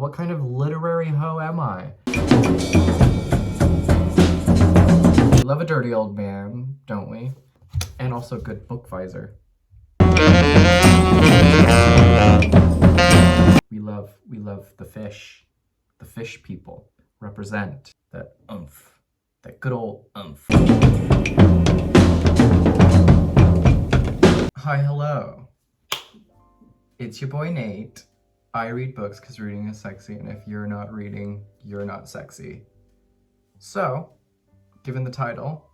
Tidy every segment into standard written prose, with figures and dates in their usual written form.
What kind of literary hoe am I? We love a dirty old man, don't we? And also a good book visor. We love the fish. The fish people represent that oomph, that good old oomph. Hi, hello. It's your boy Nate. I read books because reading is sexy, and if you're not reading, you're not sexy. So, given the title,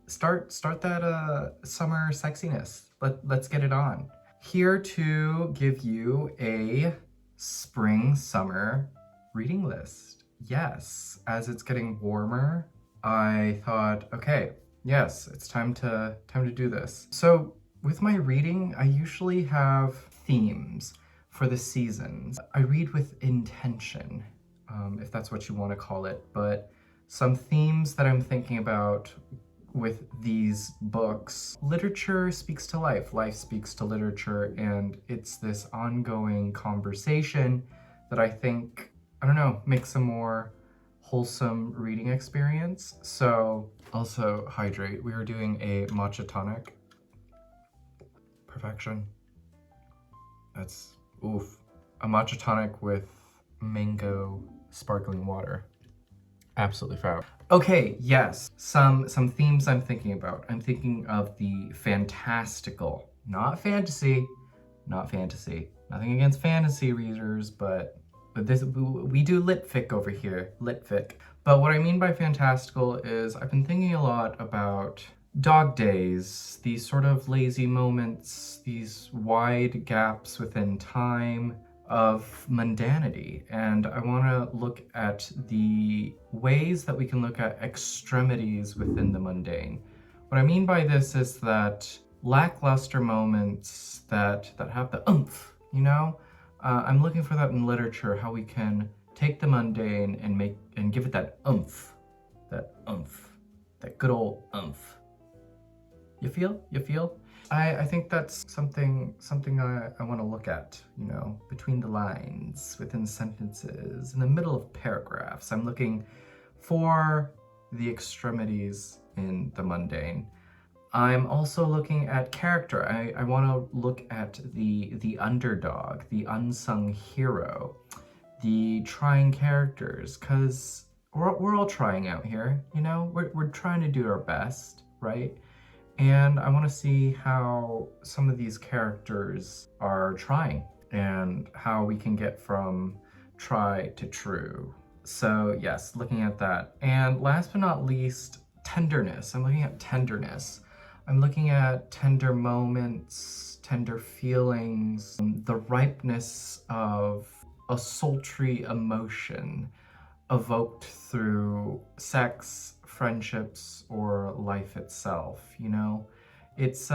start that summer sexiness. Let's get it on. Here to give you a spring summer reading list. Yes, as it's getting warmer, I thought, okay, yes, it's time to do this. So with my reading, I usually have themes for the seasons. I read with intention, if that's what you want to call it, but some themes that I'm thinking about with these books. Literature speaks to life, life speaks to literature, and it's this ongoing conversation that I think, I don't know, makes a more wholesome reading experience. So also hydrate. We are doing a matcha tonic. Perfection. That's oof. A matcha tonic with mango sparkling water. Absolutely fab. Okay, yes, some themes I'm thinking about. I'm thinking of the fantastical, not fantasy. Nothing against fantasy readers, but this, we do litfic over here, litfic. But what I mean by fantastical is I've been thinking a lot about dog days, these sort of lazy moments, these wide gaps within time of mundanity. And I want to look at the ways that we can look at extremities within the mundane. What I mean by this is that lackluster moments that have the oomph, you know? I'm looking for that in literature, how we can take the mundane and give it that oomph, that good old oomph. You feel? I think that's something I want to look at, you know, between the lines, within sentences, in the middle of paragraphs. I'm looking for the extremities in the mundane. I'm also looking at character. I want to look at the underdog, the unsung hero, the trying characters, because we're all trying out here, you know? We're trying to do our best, right? And I want to see how some of these characters are trying and how we can get from try to true. So yes, looking at that. And last but not least, tenderness. I'm looking at tenderness. I'm looking at tender moments, tender feelings, the ripeness of a sultry emotion evoked through sex, friendships, or life itself, you know? It's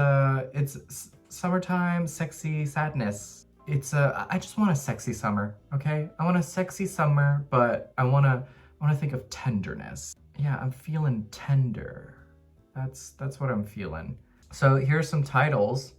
summertime, sexy sadness. I just want a sexy summer, okay? I want a sexy summer, but I wanna think of tenderness. Yeah, I'm feeling tender. That's what I'm feeling. So here's some titles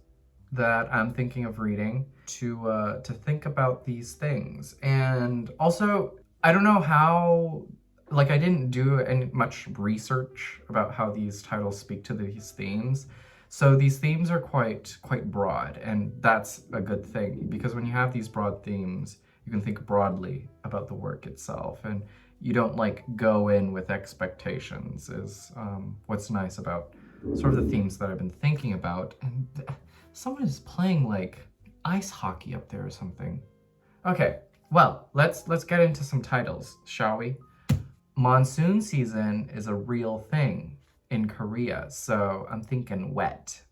that I'm thinking of reading to think about these things. And also, I don't know how, like, I didn't do much research about how these titles speak to these themes. So these themes are quite broad, and that's a good thing, because when you have these broad themes, you can think broadly about the work itself, and you don't like go in with expectations is what's nice about sort of the themes that I've been thinking about. And someone is playing like ice hockey up there or something. Okay, well, let's get into some titles, shall we? Monsoon season is a real thing in Korea, so I'm thinking wet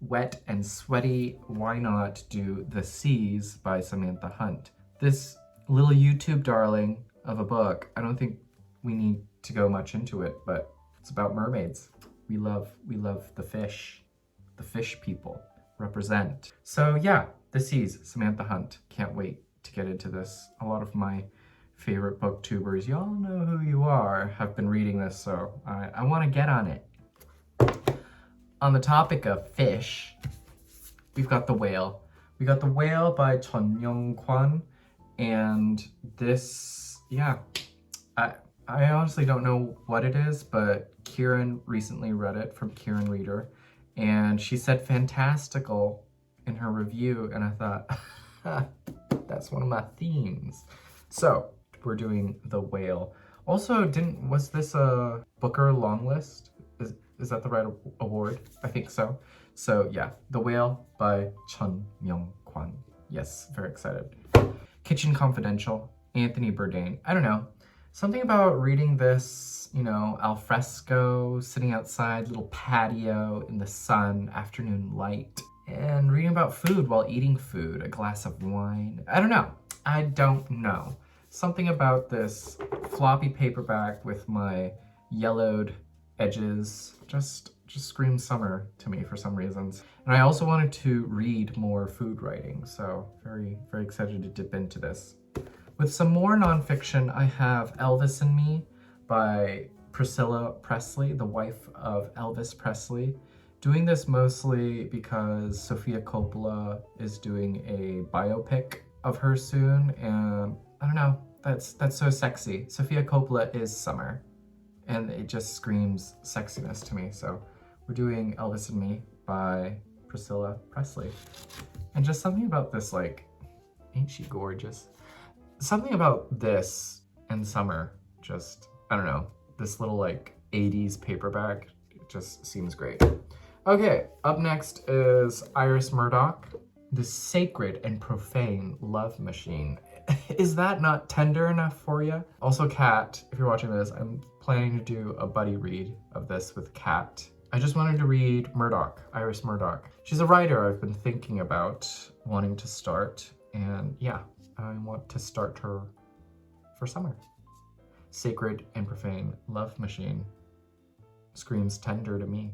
and sweaty. Why not do The Seas by Samantha Hunt? This little YouTube darling of a book, I don't think we need to go much into it, but it's about mermaids. We love the fish people represent. So yeah, The Seas, Samantha Hunt. Can't wait to get into this. A lot of my favorite booktubers, y'all know who you are, have been reading this, so I want to get on it. On the topic of fish, we've got The Whale. We got The Whale by Myeong-kwan, and this yeah. I honestly don't know what it is, but Kieran recently read it from Kieran Reader, and she said fantastical in her review, and I thought, that's one of my themes. So, we're doing The Whale. Also, was this a Booker long list? Is that the right award? I think so. So yeah, The Whale by Myeong-kwan. Yes, very excited. Kitchen Confidential, Anthony Bourdain. I don't know. Something about reading this, you know, al fresco, sitting outside, little patio in the sun, afternoon light, and reading about food while eating food, a glass of wine. I don't know. I don't know. Something about this floppy paperback with my yellowed edges just screams summer to me for some reasons. And I also wanted to read more food writing, so very, very excited to dip into this. With some more nonfiction, I have Elvis and Me by Priscilla Presley, the wife of Elvis Presley. Doing this mostly because Sofia Coppola is doing a biopic of her soon, and I don't know, that's so sexy. Sofia Coppola is summer, and it just screams sexiness to me, so we're doing Elvis and Me by Priscilla Presley. And just something about this, like, ain't she gorgeous? Something about this and summer, just, I don't know, this little like 80s paperback just seems great. Okay, up next is Iris Murdoch, The Sacred and Profane Love Machine. Is that not tender enough for you? Also, Kat, if you're watching this, I'm planning to do a buddy read of this with Kat. I just wanted to read Murdoch, Iris Murdoch. She's a writer I've been thinking about wanting to start, and yeah, I want to start her for summer. Sacred and Profane Love Machine screams tender to me.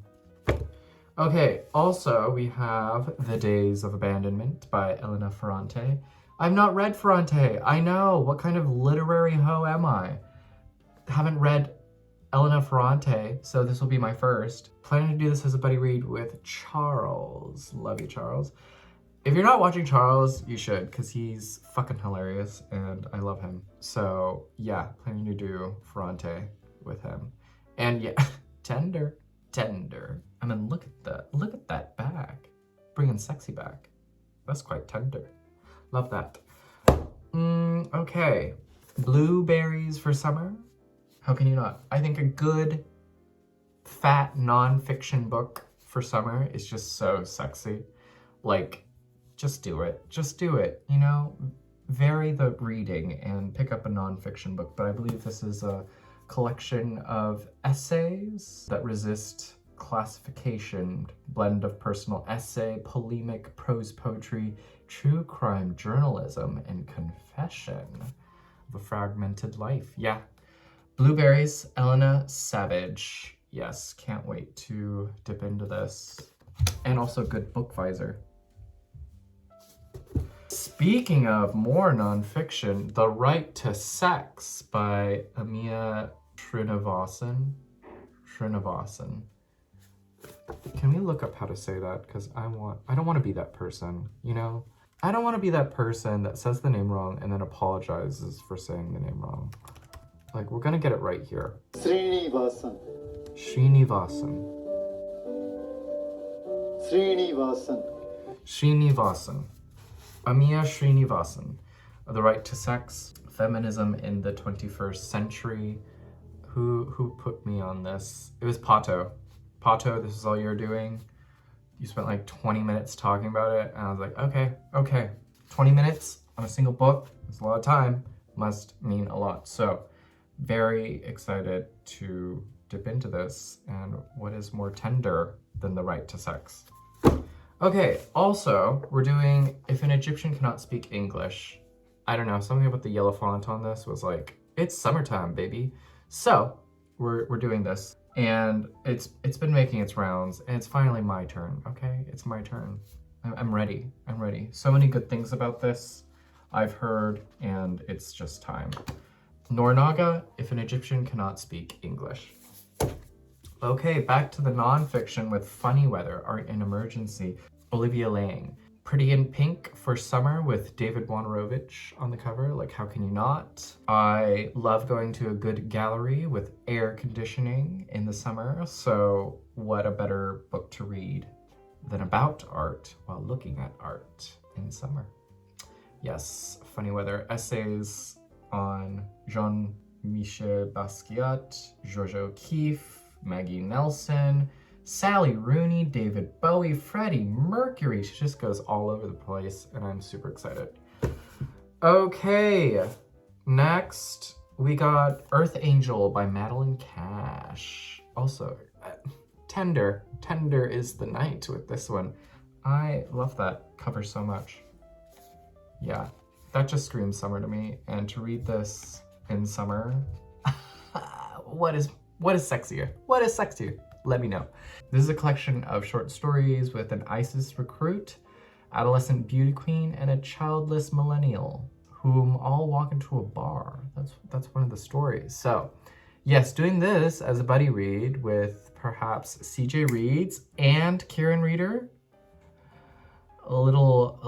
Okay, also we have The Days of Abandonment by Elena Ferrante. I've not read Ferrante. I know, what kind of literary hoe am I? Haven't read Elena Ferrante, so this will be my first. Planning to do this as a buddy read with Charles. Love you, Charles. If you're not watching Charles, you should, because he's fucking hilarious and I love him. So yeah, planning to do Ferrante with him. And yeah, tender. I mean, look at that back. Bringing sexy back. That's quite tender. Love that. Okay, Blueberries for summer. How can you not? I think a good, fat, non-fiction book for summer is just so sexy. Like, just do it. Just do it, you know? Vary the reading and pick up a non-fiction book. But I believe this is a collection of essays that resist classification, blend of personal essay, polemic, prose poetry, true crime journalism, and confession of a fragmented life. Yeah. Blueberries, Ellena Savage. Yes, can't wait to dip into this. And also good book visor. Speaking of more nonfiction, The Right to Sex by Amina Srinivasan. Can we look up how to say that? Because I don't want to be that person, you know? I don't want to be that person that says the name wrong and then apologizes for saying the name wrong. Like, we're gonna get it right here. Srinivasan. Amina Srinivasan. The Right to Sex, Feminism in the 21st Century. Who put me on this? It was Pato. Pato, this is all you're doing? You spent like 20 minutes talking about it, and I was like, okay. 20 minutes on a single book, that's a lot of time, must mean a lot. So, very excited to dip into this, and what is more tender than The Right to Sex? Okay, also, we're doing If an Egyptian Cannot Speak English. I don't know, something about the yellow font on this was like, it's summertime, baby. So, we're doing this, and it's been making its rounds, and it's finally my turn, okay? It's my turn. I'm ready. So many good things about this I've heard, and it's just time. Naga, If an Egyptian Cannot Speak English. Okay, back to the nonfiction with Funny Weather, Art in Emergency, Olivia Laing. Pretty in Pink for summer with David Wojnarowicz on the cover. Like, how can you not? I love going to a good gallery with air conditioning in the summer. So what a better book to read than about art while looking at art in summer. Yes, funny weather essays on Jean-Michel Basquiat, George O'Keeffe, Maggie Nelson, Sally Rooney, David Bowie, Freddie Mercury. She just goes all over the place, and I'm super excited. Okay, next we got Earth Angel by Madeline Cash. Also, tender is the night with this one. I love that cover so much. Yeah, that just screams summer to me, and to read this in summer, what is sexier? What is sexier? Let me know. This is a collection of short stories with an ISIS recruit, adolescent beauty queen, and a childless millennial, whom all walk into a bar. That's one of the stories. So, yes, doing this as a buddy read with perhaps CJ Reads and Kieran Reader. A little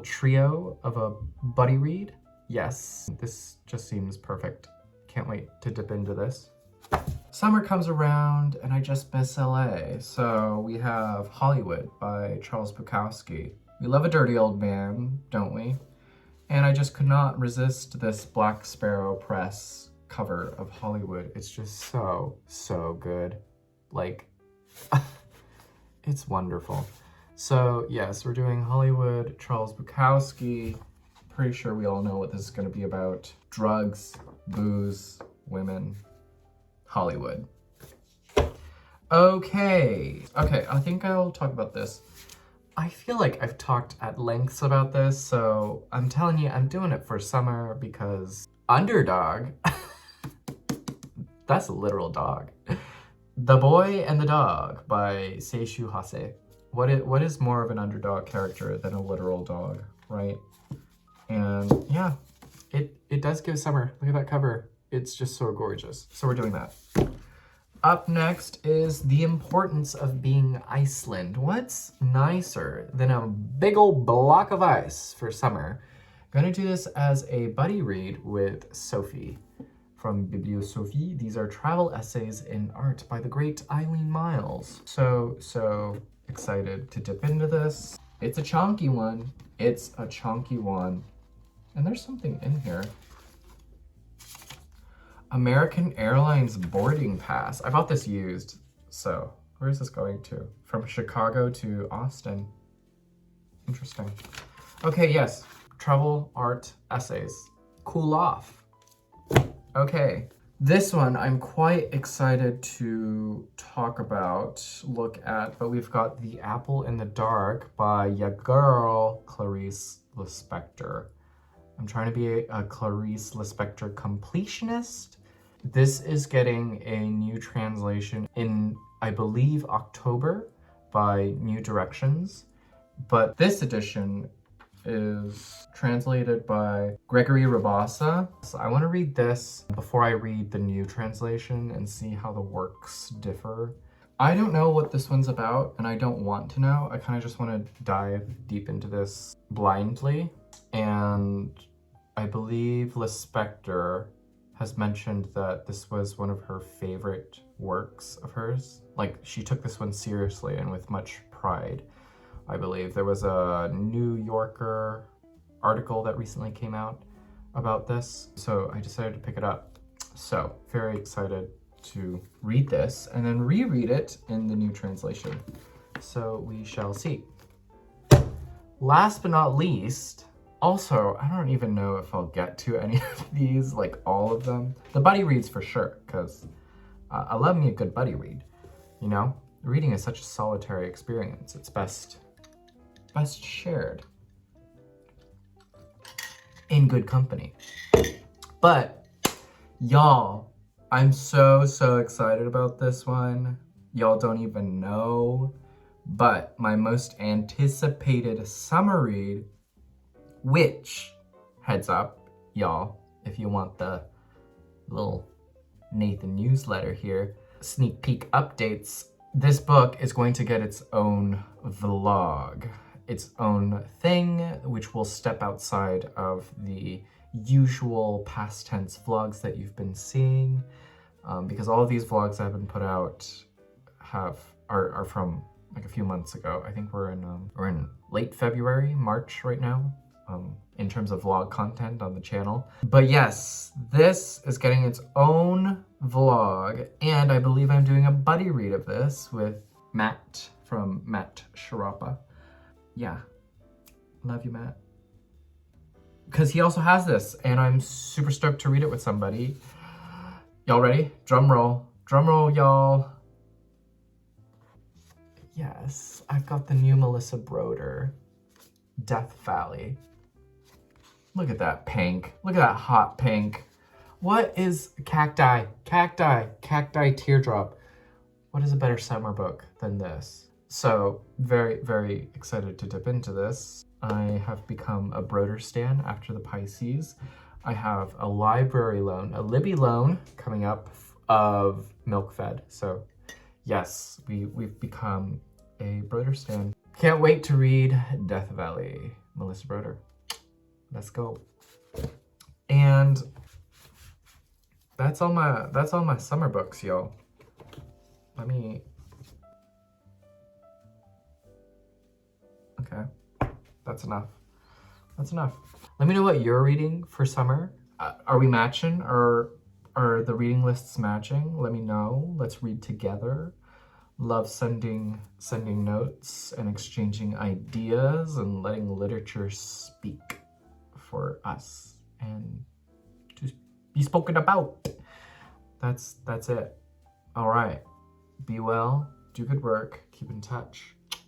trio of a buddy read. Yes, this just seems perfect. Can't wait to dip into this. Summer comes around and I just miss LA. So we have Hollywood by Charles Bukowski. We love a dirty old man, don't we? And I just could not resist this Black Sparrow Press cover of Hollywood. It's just so good. Like, it's wonderful. So yes, we're doing Hollywood, Charles Bukowski. Pretty sure we all know what this is gonna be about. Drugs, booze, women, Hollywood. Okay, I think I'll talk about this. I feel like I've talked at lengths about this, so I'm telling you, I'm doing it for summer because Underdog, that's a literal dog. The Boy and the Dog by Seishu Hase. What is more of an underdog character than a literal dog, right? And yeah, it does give summer. Look at that cover. It's just so gorgeous. So we're doing that. Up next is The Importance of Being Iceland. What's nicer than a big old block of ice for summer? I'm gonna do this as a buddy read with Sophie from Bibliosophie. These are travel essays in art by the great Eileen Myles. So excited to dip into this. It's a chonky one. It's a chonky one. And there's something in here. American Airlines boarding pass. I bought this used. So where is this going to? From Chicago to Austin. Interesting. Okay, yes. Travel art essays. Cool off. Okay. This one I'm quite excited to talk about, look at, but we've got The Apple in the Dark by ya girl, Clarice Lispector. I'm trying to be a Clarice Lispector completionist. This is getting a new translation in, I believe, October by New Directions. But this edition is translated by Gregory Rabassa. So I want to read this before I read the new translation and see how the works differ. I don't know what this one's about, and I don't want to know. I kind of just want to dive deep into this blindly. And I believe Lispector has mentioned that this was one of her favorite works of hers. Like, she took this one seriously and with much pride, I believe. There was a New Yorker article that recently came out about this, so I decided to pick it up. So, very excited to read this and then reread it in the new translation. So we shall see. Last but not least, also, I don't even know if I'll get to any of these, like all of them. The buddy reads for sure, because I love me a good buddy read, you know? Reading is such a solitary experience. It's best shared in good company. But y'all, I'm so excited about this one. Y'all don't even know. But my most anticipated summer read, which, heads up, y'all, if you want the little Nathan newsletter here, sneak peek updates, this book is going to get its own vlog. its own thing, which will step outside of the usual past tense vlogs that you've been seeing, because all of these vlogs that have been put out are from like a few months ago. I think we're in late February, March right now, in terms of vlog content on the channel. But yes, this is getting its own vlog, and I believe I'm doing a buddy read of this with Matt from Matt Sharapa. Yeah, love you, Matt. Because he also has this, and I'm super stoked to read it with somebody. Y'all ready? Drum roll, y'all. Yes, I've got the new Melissa Broder, Death Valley. Look at that pink. Look at that hot pink. What is cacti? Cacti teardrop. What is a better summer book than this? So very, very excited to dip into this. I have become a Broder stan after the Pisces. I have a library loan, a Libby loan coming up of Milk Fed. So yes, we've become a Broder stan. Can't wait to read Death Valley, Melissa Broder. Let's go. And that's all my summer books, y'all. Let me. Okay, that's enough. That's enough. Let me know what you're reading for summer. Are we matching, or are the reading lists matching? Let me know. Let's read together. Love sending notes and exchanging ideas and letting literature speak for us and to be spoken about. That's it. All right. Be well, do good work, keep in touch.